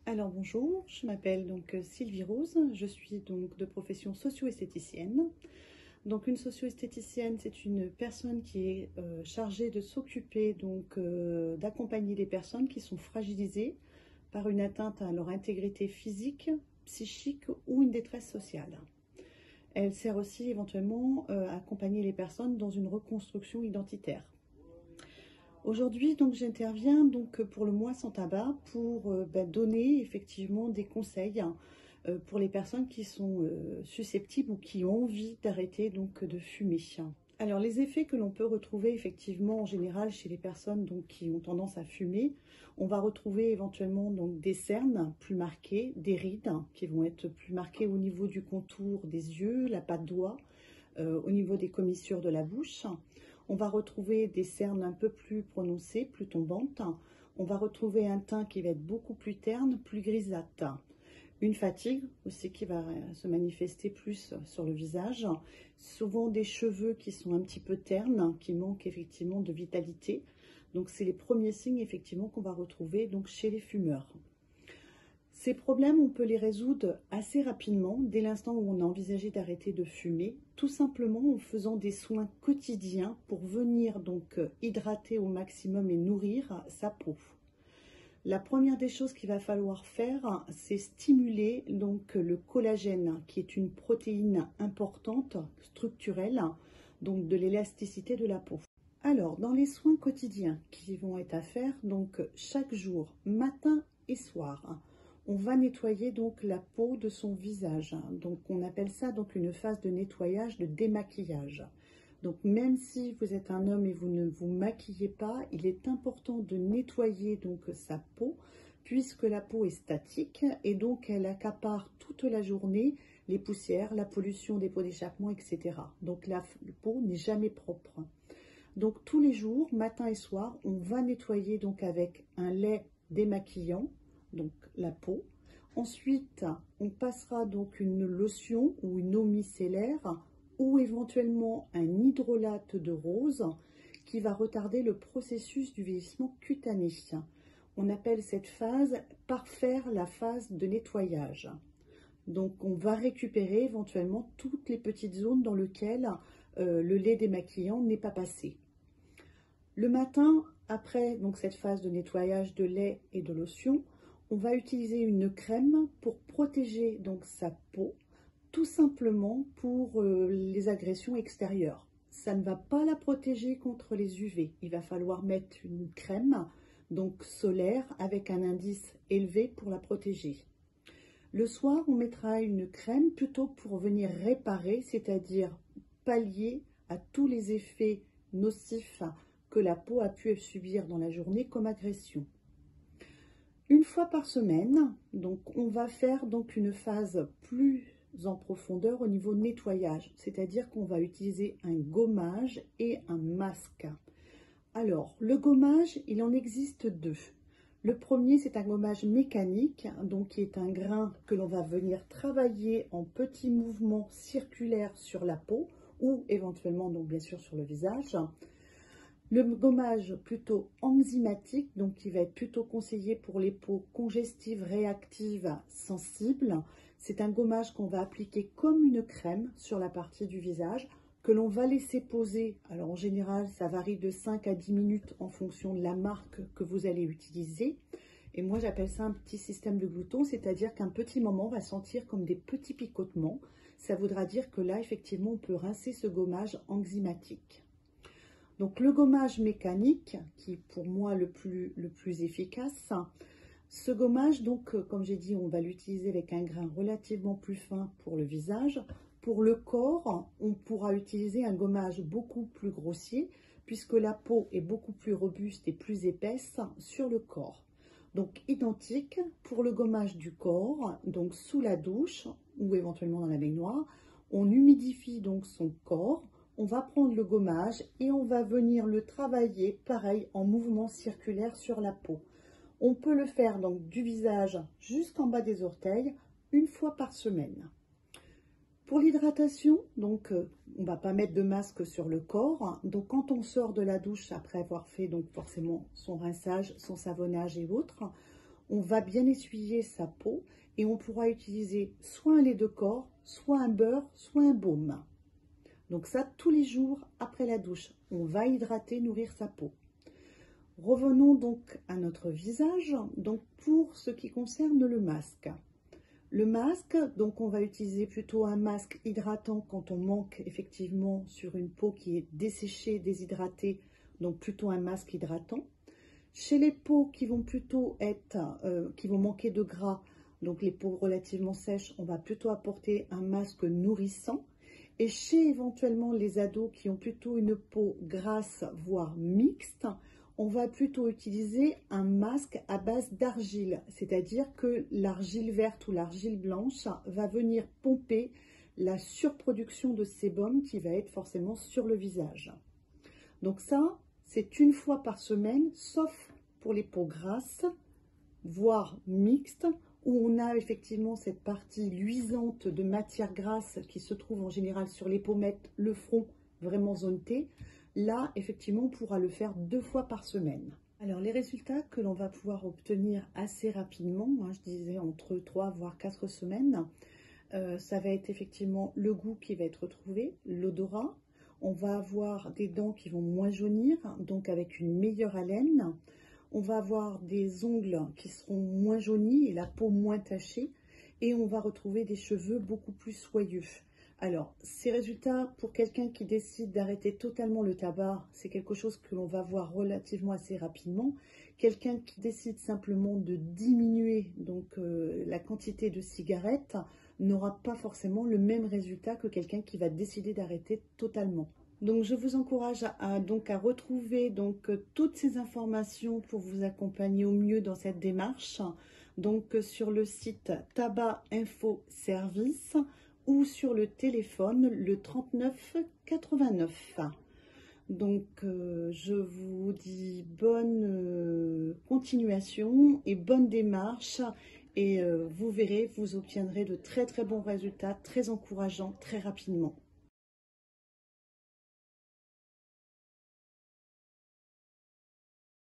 Alors bonjour, je m'appelle donc Sylvie Rose, je suis donc de profession socio-esthéticienne. Donc une socio-esthéticienne, c'est une personne qui est chargée de s'occuper d'accompagner les personnes qui sont fragilisées par une atteinte à leur intégrité physique, psychique ou une détresse sociale. Elle sert aussi éventuellement à accompagner les personnes dans une reconstruction identitaire. Aujourd'hui, donc, j'interviens donc pour le mois sans tabac pour donner effectivement des conseils pour les personnes qui sont susceptibles ou qui ont envie d'arrêter donc de fumer. Alors les effets que l'on peut retrouver effectivement en général chez les personnes donc, qui ont tendance à fumer, on va retrouver éventuellement donc, des cernes plus marquées, des rides qui vont être plus marquées au niveau du contour des yeux, la patte doigt, au niveau des commissures de la bouche. On va retrouver des cernes un peu plus prononcées, plus tombantes. On va retrouver un teint qui va être beaucoup plus terne, plus grisâtre. Une fatigue aussi qui va se manifester plus sur le visage. Souvent des cheveux qui sont un petit peu ternes, qui manquent effectivement de vitalité. Donc c'est les premiers signes effectivement qu'on va retrouver donc, chez les fumeurs. Ces problèmes, on peut les résoudre assez rapidement dès l'instant où on a envisagé d'arrêter de fumer, tout simplement en faisant des soins quotidiens pour venir donc hydrater au maximum et nourrir sa peau. La première des choses qu'il va falloir faire, c'est stimuler donc le collagène, qui est une protéine importante, structurelle, donc de l'élasticité de la peau. Alors, dans les soins quotidiens qui vont être à faire, donc chaque jour, matin et soir, on va nettoyer donc la peau de son visage. Donc on appelle ça donc une phase de nettoyage, de démaquillage. Donc même si vous êtes un homme et vous ne vous maquillez pas, il est important de nettoyer donc sa peau puisque la peau est statique et donc elle accapare toute la journée les poussières, la pollution des pots d'échappement, etc. Donc la peau n'est jamais propre. Donc tous les jours, matin et soir, on va nettoyer donc avec un lait démaquillant, donc la peau. Ensuite, on passera donc une lotion ou une eau micellaire ou éventuellement un hydrolate de rose qui va retarder le processus du vieillissement cutané. On appelle cette phase parfaire la phase de nettoyage. Donc on va récupérer éventuellement toutes les petites zones dans lesquelles le lait démaquillant n'est pas passé. Le matin, après donc, cette phase de nettoyage de lait et de lotion, on va utiliser une crème pour protéger donc sa peau, tout simplement pour les agressions extérieures. Ça ne va pas la protéger contre les UV. Il va falloir mettre une crème donc solaire avec un indice élevé pour la protéger. Le soir, on mettra une crème plutôt pour venir réparer, c'est-à-dire pallier à tous les effets nocifs que la peau a pu subir dans la journée comme agression. Une fois par semaine, donc on va faire donc une phase plus en profondeur au niveau nettoyage, c'est-à-dire qu'on va utiliser un gommage et un masque. Alors, le gommage, il en existe deux. Le premier, c'est un gommage mécanique, donc qui est un grain que l'on va venir travailler en petits mouvements circulaires sur la peau ou éventuellement donc bien sûr sur le visage. Le gommage plutôt enzymatique, donc qui va être plutôt conseillé pour les peaux congestives, réactives, sensibles. C'est un gommage qu'on va appliquer comme une crème sur la partie du visage que l'on va laisser poser. Alors en général, ça varie de 5 à 10 minutes en fonction de la marque que vous allez utiliser. Et moi, j'appelle ça un petit système de glouton, c'est-à-dire qu'un petit moment va sentir comme des petits picotements. Ça voudra dire que là, effectivement, on peut rincer ce gommage enzymatique. Donc le gommage mécanique, qui est pour moi le plus efficace, ce gommage, donc comme j'ai dit, on va l'utiliser avec un grain relativement plus fin pour le visage. Pour le corps, on pourra utiliser un gommage beaucoup plus grossier puisque la peau est beaucoup plus robuste et plus épaisse sur le corps. Donc identique pour le gommage du corps, donc sous la douche ou éventuellement dans la baignoire, on humidifie donc son corps. On va prendre le gommage et on va venir le travailler, pareil, en mouvement circulaire sur la peau. On peut le faire donc du visage jusqu'en bas des orteils, une fois par semaine. Pour l'hydratation, donc on ne va pas mettre de masque sur le corps. Donc quand on sort de la douche après avoir fait donc forcément son rinçage, son savonnage et autres, on va bien essuyer sa peau et on pourra utiliser soit un lait de corps, soit un beurre, soit un baume. Donc ça, tous les jours après la douche, on va hydrater, nourrir sa peau. Revenons donc à notre visage, donc pour ce qui concerne le masque. Le masque, donc on va utiliser plutôt un masque hydratant quand on manque effectivement sur une peau qui est desséchée, déshydratée, donc plutôt un masque hydratant. Chez les peaux qui vont plutôt être, qui vont manquer de gras, donc les peaux relativement sèches, on va plutôt apporter un masque nourrissant. Et chez éventuellement les ados qui ont plutôt une peau grasse, voire mixte, on va plutôt utiliser un masque à base d'argile, c'est-à-dire que l'argile verte ou l'argile blanche va venir pomper la surproduction de sébum qui va être forcément sur le visage. Donc ça, c'est une fois par semaine, sauf pour les peaux grasses, voire mixtes, où on a effectivement cette partie luisante de matière grasse qui se trouve en général sur les pommettes, le front, vraiment zone T. Là, effectivement, on pourra le faire 2 fois par semaine. Alors, les résultats que l'on va pouvoir obtenir assez rapidement, je disais entre 3 voire 4 semaines, ça va être effectivement le goût qui va être retrouvé, l'odorat. On va avoir des dents qui vont moins jaunir, donc avec une meilleure haleine. On va avoir des ongles qui seront moins jaunis et la peau moins tachée. Et on va retrouver des cheveux beaucoup plus soyeux. Alors, ces résultats, pour quelqu'un qui décide d'arrêter totalement le tabac, c'est quelque chose que l'on va voir relativement assez rapidement. Quelqu'un qui décide simplement de diminuer donc, la quantité de cigarettes n'aura pas forcément le même résultat que quelqu'un qui va décider d'arrêter totalement. Donc, je vous encourage à retrouver toutes ces informations pour vous accompagner au mieux dans cette démarche. Donc, sur le site Tabac Info Service ou sur le téléphone, le 39 89. Donc, je vous dis bonne continuation et bonne démarche. Et vous verrez, vous obtiendrez de très très bons résultats, très encourageants, très rapidement.